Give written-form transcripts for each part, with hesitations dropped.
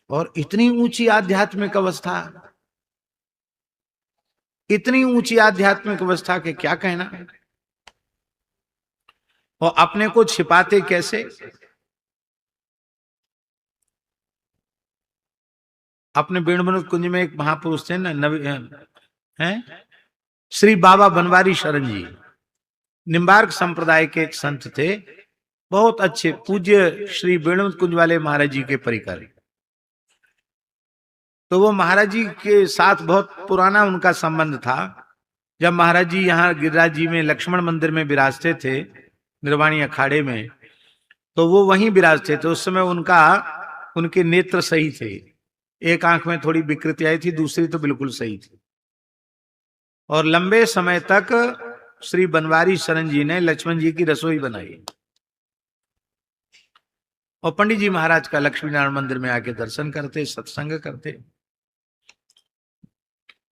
और इतनी ऊंची आध्यात्मिक अवस्था, इतनी ऊंची आध्यात्मिक अवस्था के क्या कहना। और अपने को छिपाते कैसे। अपने बेणुबनुत कुंज में एक महापुरुष थे ना, हैं श्री बाबा बनवारी शरण जी, निम्बार्क संप्रदाय के एक संत थे, बहुत अच्छे, पूज्य श्री बेणुबनुत कुंज वाले महाराज जी के परिकर। तो वो महाराज जी के साथ बहुत पुराना उनका संबंध था। जब महाराज जी यहाँ गिरिराज जी में लक्ष्मण मंदिर में विराजते थे, निर्वाणी अखाड़े में, तो वो वहीं विराजते थे। उस समय उनके नेत्र सही थे, एक आंख में थोड़ी विकृति आई थी, दूसरी तो बिल्कुल सही थी। और लंबे समय तक श्री बनवारी शरण जी ने लक्ष्मण जी की रसोई बनाई, और पंडित जी महाराज का लक्ष्मी नारायण मंदिर में आके दर्शन करते, सत्संग करते।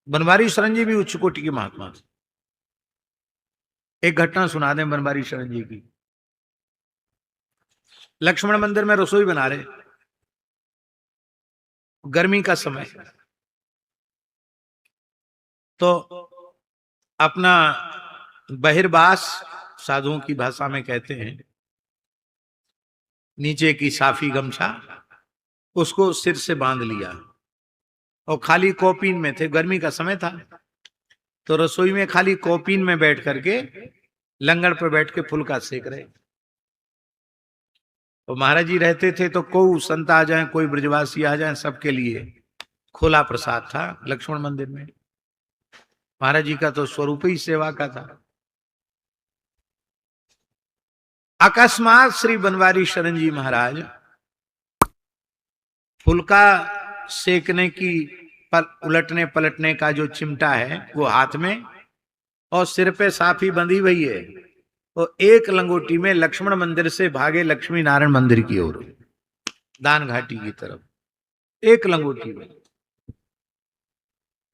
बनवारी शरण जी भी उच्च कोटि के महात्मा थे। एक घटना सुना दें बनवारी शरण जी की। लक्ष्मण मंदिर में रसोई बना रहे, गर्मी का समय, तो अपना बहिर्वास, साधुओं की भाषा में कहते हैं, नीचे की साफी गमछा उसको सिर से बांध लिया, और खाली कौपीन में थे, गर्मी का समय था, तो रसोई में खाली कौपीन में बैठ करके लंगड़ पर बैठ के फुल्का सेक रहे। तो महाराज जी रहते थे तो कोई संत आ जाए, कोई ब्रजवासी आ जाए, सबके लिए खुला प्रसाद था लक्ष्मण मंदिर में। महाराज जी का तो स्वरूप ही सेवा का था। अकस्मात श्री बनवारी शरण जी महाराज फुल्का सेकने की उलटने पलटने का जो चिमटा है वो हाथ में, और सिर पे साफी बंधी हुई है, तो एक लंगोटी में लक्ष्मण मंदिर से भागे लक्ष्मी नारायण मंदिर की ओर, दान घाटी की तरफ, एक लंगोटी में।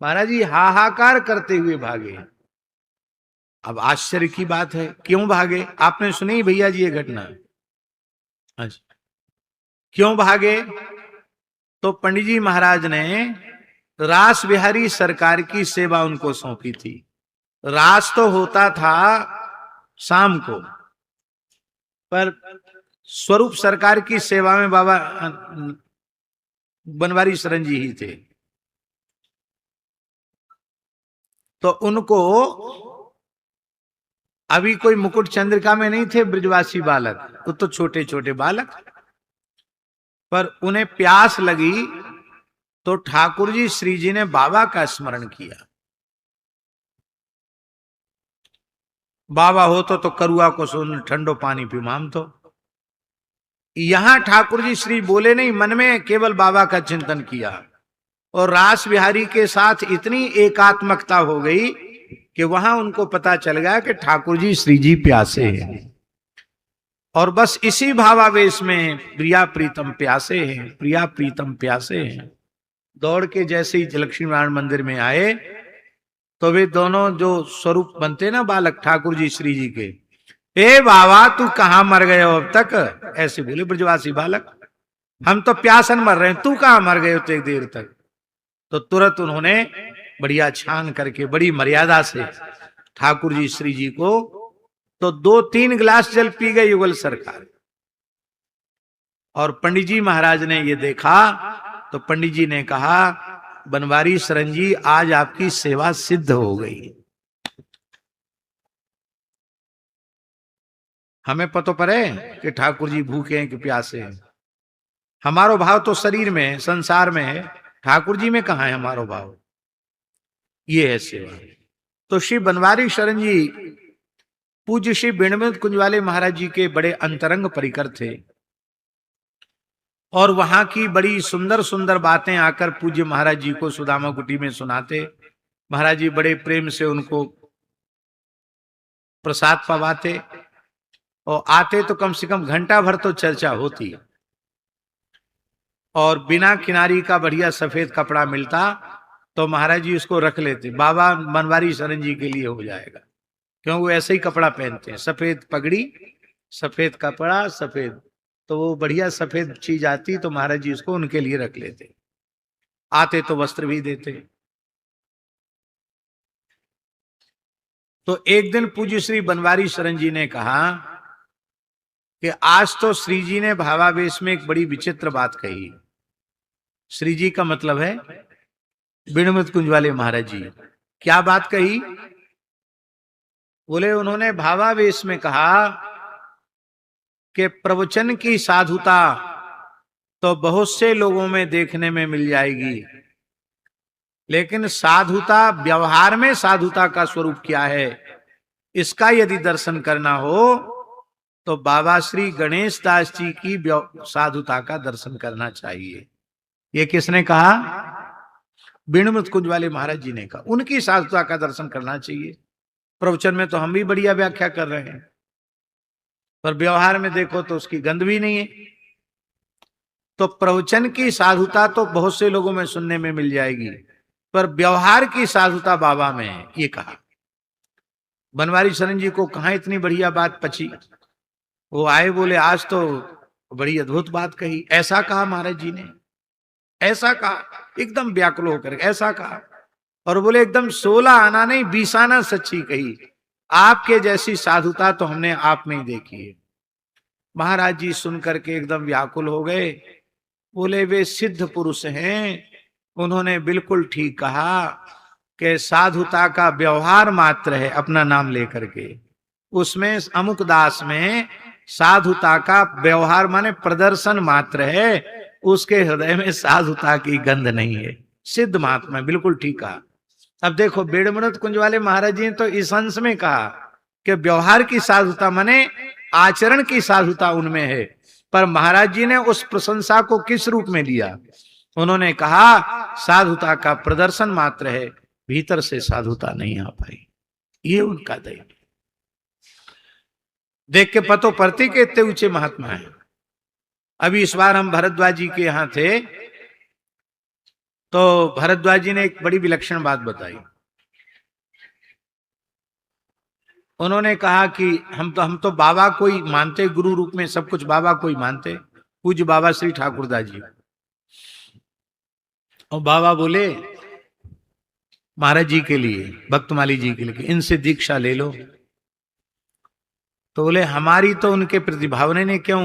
महाराज जी हाहाकार करते हुए भागे। अब आश्चर्य की बात है, क्यों भागे? आपने सुनी भैया जी ये घटना? अच्छा, क्यों भागे? तो पंडित जी महाराज ने रास बिहारी सरकार की सेवा उनको सौंपी थी। रास तो होता था शाम को, पर स्वरूप सरकार की सेवा में बाबा बनवारी शरण जी ही थे। तो उनको अभी कोई मुकुट चंद्रिका में नहीं थे ब्रजवासी बालक, वो तो छोटे छोटे बालक, पर उन्हें प्यास लगी तो ठाकुर जी श्री जी ने बाबा का स्मरण किया। बाबा हो तो करुआ को सुन ठंडो पानी पिमाम। तो यहां ठाकुर जी श्री बोले नहीं, मन में केवल बाबा का चिंतन किया, और रास बिहारी के साथ इतनी एकात्मकता हो गई कि वहां उनको पता चल गया कि ठाकुर जी श्री जी प्यासे हैं। और बस इसी भावावेश में प्रिया प्रीतम प्यासे हैं, प्रिया प्रीतम प्यासे हैं, दौड़ के जैसे ही लक्ष्मी नारायण मंदिर में आए, तो वे दोनों जो स्वरूप बनते ना बालक ठाकुर जी श्री जी के, ए बाबा तू कहां मर गए हो अब तक, ऐसे बोले ब्रजवासी बालक। हम तो प्यासन मर रहे हैं, तू कहां मर गए हो तो एक देर तक। तो तुरंत उन्होंने बढ़िया छान करके बड़ी मर्यादा से ठाकुर जी श्री जी को, तो 2-3 गिलास जल पी गए युगल सरकार। और पंडित जी महाराज ने ये देखा तो पंडित जी ने कहा, बनवारी शरण जी आज आपकी सेवा सिद्ध हो गई। हमें पता पड़े कि ठाकुर जी भूखे हैं कि प्यासे हैं। हमारो भाव तो शरीर में है, संसार में है, ठाकुर जी में कहां है हमारो भाव? ये है सेवा। तो श्री बनवारी शरण जी पूज्य श्री बेणुबनुत कुंज वाले महाराज जी के बड़े अंतरंग परिकर थे, और वहां की बड़ी सुंदर सुंदर बातें आकर पूज्य महाराज जी को सुदामा कुटी में सुनाते। महाराज जी बड़े प्रेम से उनको प्रसाद पवाते, और आते तो कम से कम घंटा भर तो चर्चा होती, और बिना किनारी का बढ़िया सफेद कपड़ा मिलता तो महाराज जी उसको रख लेते, बाबा बनवारी शरण जी के लिए हो जाएगा, क्योंकि वो ऐसे ही कपड़ा पहनते हैं, सफेद पगड़ी, सफेद कपड़ा, सफेद तो वो बढ़िया सफेद चीज आती तो महाराज जी उसको उनके लिए रख लेते, आते तो वस्त्र भी देते। तो एक दिन पूज्य श्री बनवारी शरण जी ने कहा कि आज तो श्री जी ने भावावेश में एक बड़ी विचित्र बात कही। श्री जी का मतलब है बिणमृत कुंज वाले महाराज जी। क्या बात कही? बोले उन्होंने भावावेश में कहा कि प्रवचन की साधुता तो बहुत से लोगों में देखने में मिल जाएगी, लेकिन साधुता, व्यवहार में साधुता का स्वरूप क्या है, इसका यदि दर्शन करना हो तो बाबा श्री गणेश दास जी की साधुता का दर्शन करना चाहिए। ये किसने कहा? बिणमृत कुंज वाले महाराज जी ने कहा। उनकी साधुता का दर्शन करना चाहिए। प्रवचन में तो हम भी बढ़िया व्याख्या कर रहे हैं, पर व्यवहार में देखो तो उसकी गंध भी नहीं है। तो प्रवचन की साधुता तो बहुत से लोगों में सुनने में मिल जाएगी, पर व्यवहार की साधुता बाबा में है, ये कहा। बनवारी शरण जी को कहां इतनी बढ़िया बात पची। वो आए, बोले आज तो बड़ी अद्भुत बात कही। ऐसा कहा महाराज जी ने, ऐसा कहा, एकदम व्याकुल होकर ऐसा कहा। और बोले एकदम 16 आना नहीं 20 आना सच्ची कही। आपके जैसी साधुता तो हमने आप में ही देखी है। महाराज जी सुन करके एकदम व्याकुल हो गए। बोले वे सिद्ध पुरुष हैं, उन्होंने बिल्कुल ठीक कहा कि साधुता का व्यवहार मात्र है, अपना नाम लेकर के। उसमें अमुक दास में साधुता का व्यवहार माने प्रदर्शन मात्र है, उसके हृदय में साधुता की गंध नहीं है। सिद्ध महात्मा, बिल्कुल ठीक कहा। अब देखो बिणमृत कुंज वाले महाराज जी ने तो इस अंश में कहा कि व्यवहार की साधुता माने आचरण की साधुता उनमें है, पर महाराज जी ने उस प्रशंसा को किस रूप में लिया? उन्होंने कहा साधुता का प्रदर्शन मात्र है, भीतर से साधुता नहीं आ पाई। ये उनका दैव। देख के पतो पड़ती के इतने ऊंचे महात्मा है। अभी इस बार हम भरद्वाज जी के यहां थे, तो भरद्वाज जी ने एक बड़ी विलक्षण बात बताई। उन्होंने कहा कि हम तो बाबा को ही मानते, गुरु रूप में सब कुछ बाबा को ही मानते, पूज्य बाबा श्री ठाकुरदास जी। और बाबा बोले महाराज जी के लिए, भक्तमाली जी के लिए, इनसे दीक्षा ले लो। तो बोले हमारी तो उनके प्रतिभावने ने क्यों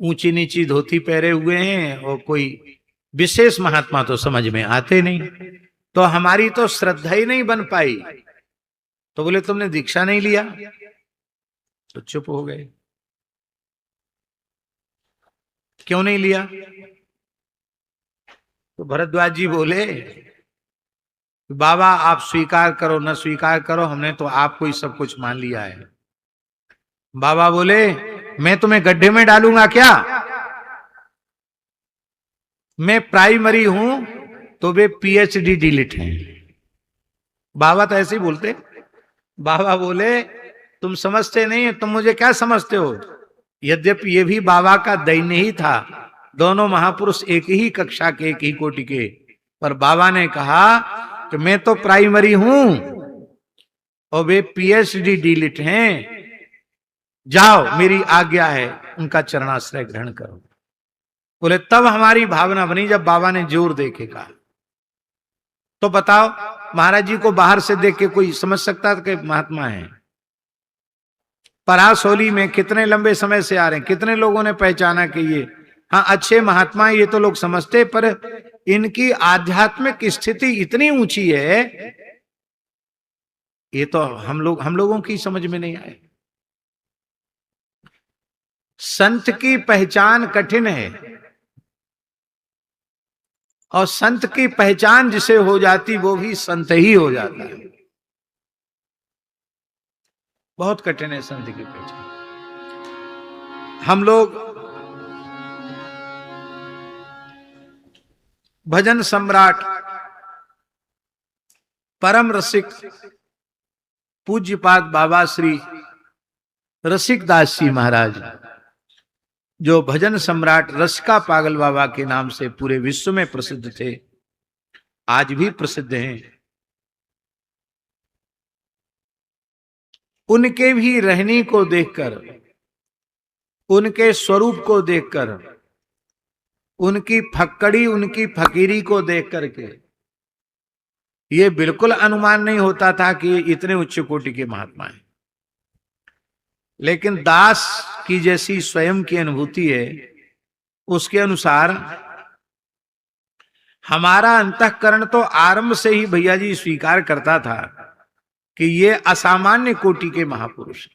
ऊंची नीची धोती पहरे हुए हैं, और कोई विशेष महात्मा तो समझ में आते नहीं, तो हमारी तो श्रद्धा ही नहीं बन पाई। तो बोले तुमने दीक्षा नहीं लिया? तो चुप हो गए। क्यों नहीं लिया? तो भरद्वाज जी बोले बाबा आप स्वीकार करो न स्वीकार करो, हमने तो आपको ही सब कुछ मान लिया है। बाबा बोले मैं तुम्हें गड्ढे में डालूंगा क्या? मैं प्राइमरी हूं तो वे पीएचडी डिलीट हैं। बाबा तो ऐसे ही बोलते। बाबा बोले तुम समझते नहीं, तुम मुझे क्या समझते हो? यद्यपि ये भी बाबा का दैन्य ही था, दोनों महापुरुष एक ही कक्षा के, एक ही कोटि के, पर बाबा ने कहा कि मैं तो प्राइमरी हूं और वे पीएचडी डिलीट हैं, जाओ मेरी आज्ञा है, उनका चरणाश्रय ग्रहण करो। बोले तब हमारी भावना बनी जब बाबा ने जोर दे के कहा। तो बताओ महाराज जी को बाहर से देख के कोई समझ सकता था कि महात्मा है? परासोली में कितने लंबे समय से आ रहे हैं, कितने लोगों ने पहचाना कि ये हाँ अच्छे महात्मा, ये तो लोग समझते, पर इनकी आध्यात्मिक स्थिति इतनी ऊंची है, ये तो हम लोगों की समझ में नहीं आए। संत की पहचान कठिन है, और संत की पहचान जिसे हो जाती वो भी संत ही हो जाता है। बहुत कठिन है संत की पहचान। हम लोग भजन सम्राट परम रसिक पूज्यपाद बाबा श्री रसिकदास जी महाराज, जो भजन सम्राट रसिका पागल बाबा के नाम से पूरे विश्व में प्रसिद्ध थे, आज भी प्रसिद्ध हैं। उनके भी रहनी को देखकर उनके स्वरूप को देखकर, उनकी फक्कड़ी, उनकी फकीरी को देख करके ये बिल्कुल अनुमान नहीं होता था कि ये इतने उच्च कोटि के महात्मा हैं। लेकिन दास की जैसी स्वयं की अनुभूति है, उसके अनुसार हमारा अंतःकरण तो आरंभ से ही भैया जी स्वीकार करता था कि ये असामान्य कोटि के महापुरुष।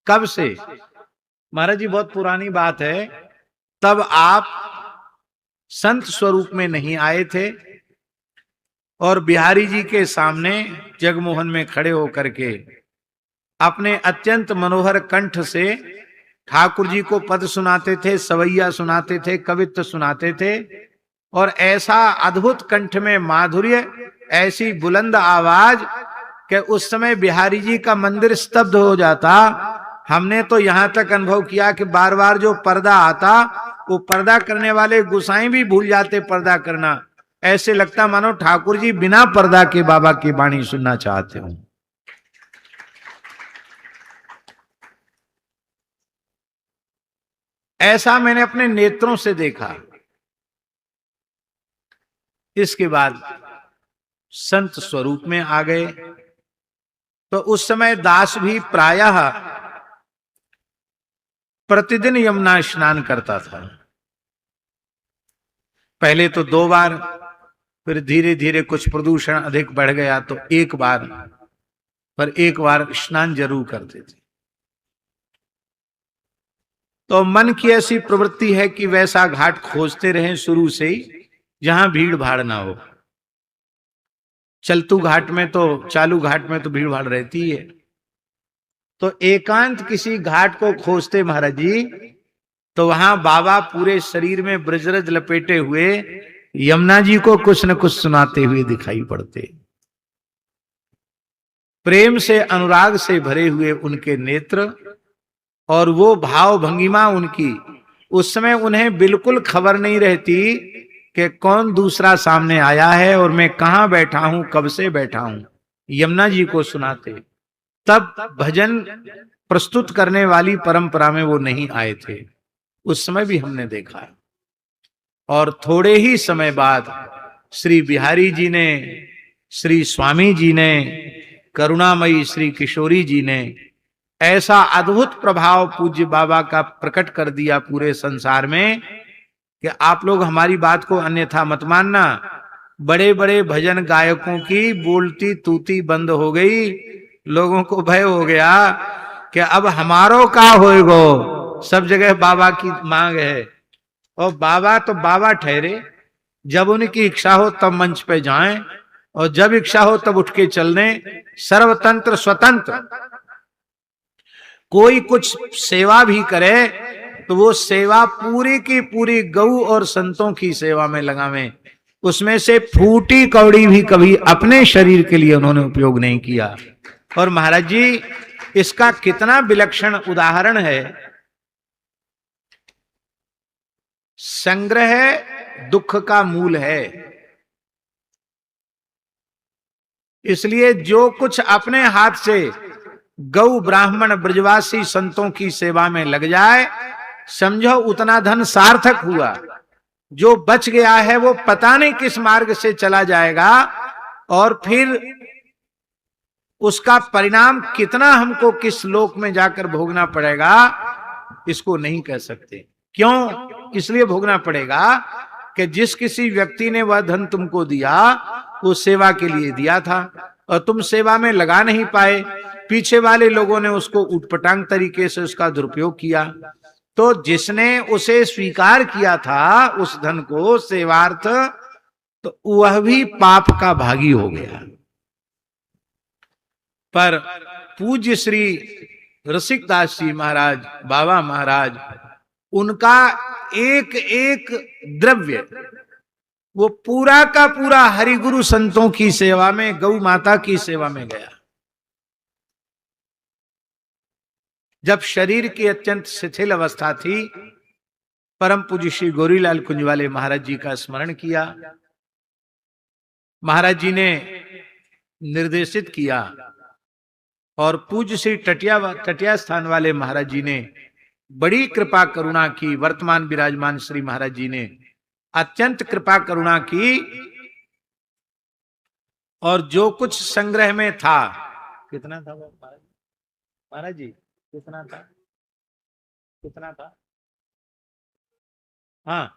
कब से? महाराज जी बहुत पुरानी बात है, तब आप संत स्वरूप में नहीं आए थे और बिहारी जी के सामने जगमोहन में खड़े होकर के अपने अत्यंत मनोहर कंठ से ठाकुर जी को पद सुनाते थे, सवैया सुनाते थे, कवित्व सुनाते थे। और ऐसा अद्भुत कंठ में माधुर्य, ऐसी बुलंद आवाज कि उस समय बिहारी जी का मंदिर स्तब्ध हो जाता। हमने तो यहां तक अनुभव किया कि बार बार जो पर्दा आता, वो पर्दा करने वाले गुसाई भी भूल जाते पर्दा करना। ऐसे लगता मानो ठाकुर जी बिना पर्दा के बाबा की वाणी सुनना चाहते हो। ऐसा मैंने अपने नेत्रों से देखा। इसके बाद संत स्वरूप में आ गए तो उस समय दास भी प्रायः प्रतिदिन यमुना स्नान करता था। पहले तो 2 बार, फिर धीरे धीरे कुछ प्रदूषण अधिक बढ़ गया तो 1 बार, पर 1 बार स्नान जरूर करते थे। तो मन की ऐसी प्रवृत्ति है कि वैसा घाट खोजते रहें शुरू से ही, जहां भीड़ भाड़ ना हो। चलतू घाट में तो, चालू घाट में तो भीड़ भाड़ रहती है। तो एकांत किसी घाट को खोजते महाराज जी, तो वहां बाबा पूरे शरीर में ब्रजरज लपेटे हुए यमुना जी को कुछ न कुछ सुनाते हुए दिखाई पड़ते। प्रेम से, अनुराग से भरे हुए उनके नेत्र और वो भाव भंगिमा उनकी, उस समय उन्हें बिल्कुल खबर नहीं रहती कि कौन दूसरा सामने आया है और मैं कहां बैठा हूं, कब से बैठा हूं। यमुना जी को सुनाते। तब भजन प्रस्तुत करने वाली परंपरा में वो नहीं आए थे, उस समय भी हमने देखा। और थोड़े ही समय बाद श्री बिहारी जी ने, श्री स्वामी जी ने, करुणामयी श्री किशोरी जी ने ऐसा अद्भुत प्रभाव पूज्य बाबा का प्रकट कर दिया पूरे संसार में कि आप लोग हमारी बात को अन्यथा मत मानना। बड़े बड़े भजन गायकों की बोलती तूती बंद हो गई। लोगों को भय हो गया कि अब हमारो का होएगो। सब जगह बाबा की मांग है और बाबा तो बाबा ठहरे, जब उनकी इच्छा हो तब मंच पे जाएं और जब इच्छा हो तब उठ के चलने। सर्वतंत्र स्वतंत्र। कोई कुछ सेवा भी करे तो वो सेवा पूरी की पूरी गौ और संतों की सेवा में लगावे। उसमें से फूटी कौड़ी भी कभी अपने शरीर के लिए उन्होंने उपयोग नहीं किया। और महाराज जी इसका कितना विलक्षण उदाहरण है। संग्रह दुख का मूल है, इसलिए जो कुछ अपने हाथ से गौ ब्राह्मण ब्रजवासी संतों की सेवा में लग जाए, समझो उतना धन सार्थक हुआ। जो बच गया है वो पता नहीं किस मार्ग से चला जाएगा और फिर उसका परिणाम कितना हमको किस लोक में जाकर भोगना पड़ेगा, इसको नहीं कह सकते। क्यों इसलिए भोगना पड़ेगा कि जिस किसी व्यक्ति ने वह धन तुमको दिया वो सेवा के लिए दिया था और तुम सेवा में लगा नहीं पाए। पीछे वाले लोगों ने उसको उटपटांग तरीके से उसका दुरुपयोग किया। तो जिसने उसे स्वीकार किया था उस धन को सेवार्थ, तो वह भी पाप का भागी हो गया। पर पूज्य श्री रसिकदास जी महाराज, बाबा महाराज, उनका एक एक द्रव्य वो पूरा का पूरा हरिगुरु संतों की सेवा में, गौ माता की सेवा में गया। जब शरीर की अत्यंत शिथिल अवस्था थी, परम पूज्य श्री गौरीलाल कुंजवाले महाराज जी का स्मरण किया। महाराज जी ने निर्देशित किया और पूज्य श्री टटिया स्थान वाले महाराज जी ने बड़ी कृपा करुणा की। वर्तमान विराजमान श्री महाराज जी ने अत्यंत कृपा करुणा की, और जो कुछ संग्रह में था, कितना था वो महाराज जी, कितना था, कितना था, हाँ,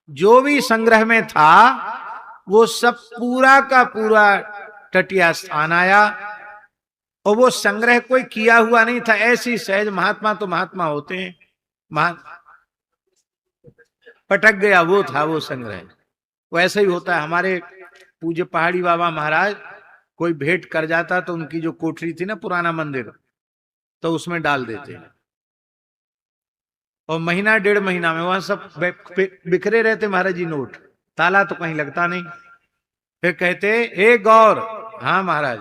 जो भी संग्रह में था वो सब पूरा का पूरा तटिया स्थान आया। और वो संग्रह कोई किया हुआ नहीं था, ऐसी सहज, महात्मा तो महात्मा होते हैं, पटक गया वो था वो संग्रह। वैसे ही होता है, हमारे पूज्य पहाड़ी बाबा महाराज कोई भेंट कर जाता तो उनकी जो कोठरी थी ना, पुराना मंदिर, तो उसमें डाल देते, और महीना डेढ़ महीना में वहां सब बिखरे रहते महाराज जी नोट, ताला तो कहीं लगता नहीं। फिर कहते, हे गौर, हाँ महाराज।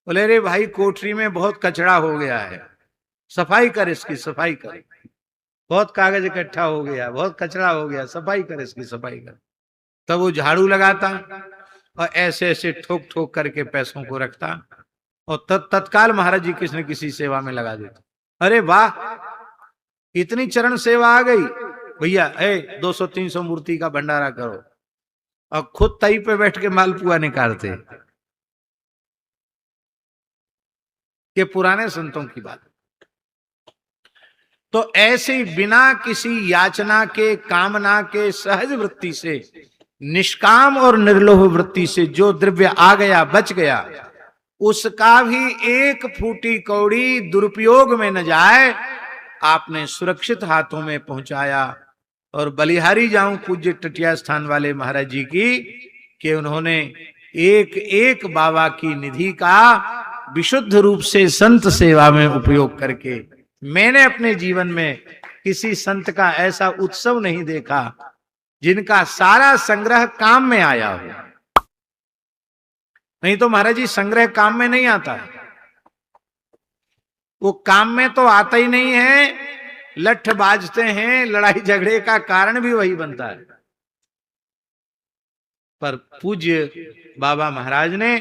बोले, रे भाई, कोठरी में बहुत कचरा हो गया है, सफाई कर, इसकी सफाई कर, बहुत कागज इकट्ठा हो गया, बहुत कचरा हो गया, सफाई कर, इसकी सफाई कर। तब वो झाड़ू लगाता और ऐसे ऐसे ठोक ठोक करके पैसों को रखता, और तत्काल महाराज जी किसी न किसी सेवा में लगा देते। अरे वाह, इतनी चरण सेवा आ गई भैया, 200-300 मूर्ति का भंडारा करो, और खुद तई पे बैठ के मालपुआ निकालते। ये पुराने संतों की बात। तो ऐसे बिना किसी याचना के, कामना के, सहज वृत्ति से, निष्काम और निर्लोभ वृत्ति से जो द्रव्य आ गया, बच गया, उसका भी एक फूटी कौड़ी दुरुपयोग में न जाए, आपने सुरक्षित हाथों में पहुंचाया। और बलिहारी जाऊं पूज्य तटिया स्थान वाले महाराज जी की, कि उन्होंने एक एक बाबा की निधि का विशुद्ध रूप से संत सेवा में उपयोग करके, मैंने अपने जीवन में किसी संत का ऐसा उत्सव नहीं देखा जिनका सारा संग्रह काम में आया हो। नहीं तो महाराज जी संग्रह काम में नहीं आता, वो काम में तो आता ही नहीं है, लठ बाजते हैं, लड़ाई झगड़े का कारण भी वही बनता है। पर पूज्य बाबा महाराज ने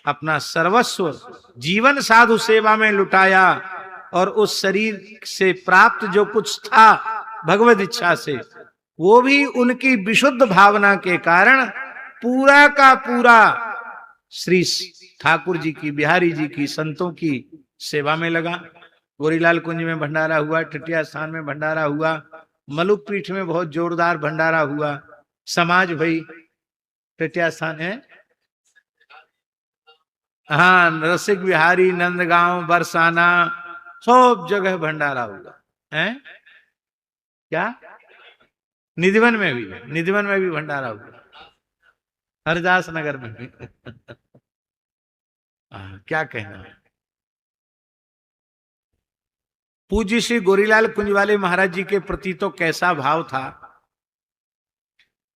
अपना सर्वस्व जीवन साधु सेवा में लुटाया, और उस शरीर से प्राप्त जो कुछ था भगवत इच्छा से, वो भी उनकी विशुद्ध भावना के कारण पूरा का पूरा श्री ठाकुर जी की, बिहारी जी की, संतों की सेवा में लगा। गोरीलाल कुंज में भंडारा हुआ, टिटिया स्थान में भंडारा हुआ, मलुक पीठ में बहुत जोरदार भंडारा हुआ, समाज भाई टिटिया स्थान है, हाँ, रसिक बिहारी, नंदगांव, बरसाना, सब जगह भंडारा हुआ है। क्या निधिवन में भी, निधिवन में भी भंडारा हुआ, हरदास नगर में भी। क्या कहना है। पूज्य श्री गोरीलाल कुंज वाले महाराज जी के प्रति तो कैसा भाव था,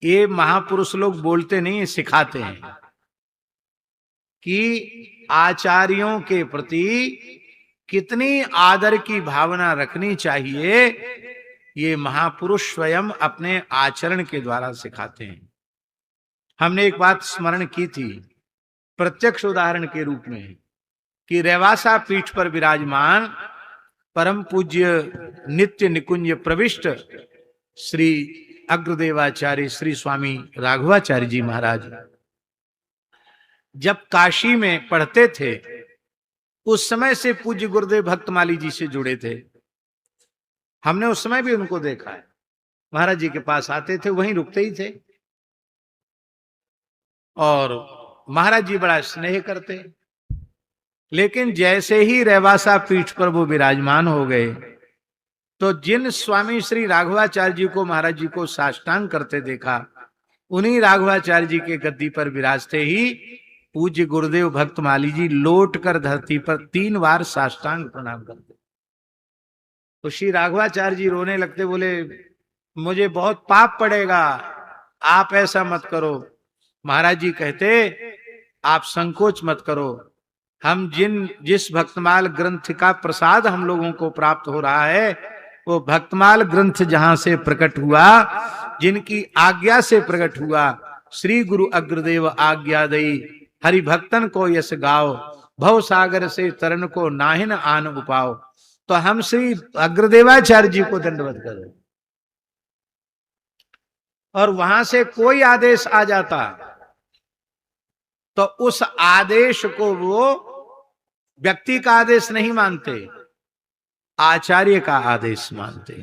ये महापुरुष लोग बोलते नहीं, सिखाते हैं कि आचार्यों के प्रति कितनी आदर की भावना रखनी चाहिए। ये महापुरुष स्वयं अपने आचरण के द्वारा सिखाते हैं। हमने एक बात स्मरण की थी प्रत्यक्ष उदाहरण के रूप में, कि रेवासा पीठ पर विराजमान परम पूज्य नित्य निकुंज प्रविष्ट श्री अग्रदेवाचार्य श्री स्वामी राघवाचार्य जी महाराज जब काशी में पढ़ते थे, उस समय से पूज्य गुरुदेव भक्तमाली जी से जुड़े थे। हमने उस समय भी उनको देखा है, महाराज जी के पास आते थे, वहीं रुकते ही थे, और महाराज जी बड़ा स्नेह करते। लेकिन जैसे ही रेवासा पीठ पर वो विराजमान हो गए, तो जिन स्वामी श्री राघवाचार्य जी को महाराज जी को साष्टांग करते देखा, उन्हीं राघवाचार्य जी के गद्दी पर विराजते ही पूज्य गुरुदेव भक्तमाली जी लौट कर धरती पर 3 बार साष्टांग प्रणाम करते। तो श्री राघवाचार्य जी रोने लगते, बोले मुझे बहुत पाप पड़ेगा, आप ऐसा मत करो। महाराज जी कहते, आप संकोच मत करो, हम जिस भक्तमाल ग्रंथ का प्रसाद हम लोगों को प्राप्त हो रहा है, वो भक्तमाल ग्रंथ जहां से प्रकट हुआ, जिनकी आज्ञा से प्रकट हुआ, श्री गुरु अग्रदेव आज्ञा दई, हरि भक्तन को यश गाओ, भव सागर से तरन को नाहिन आन उपाओ। तो हम श्री अग्रदेवाचार्य जी को दंडवत करो। और वहां से कोई आदेश आ जाता तो उस आदेश को वो व्यक्ति का आदेश नहीं मानते, आचार्य का आदेश मानते।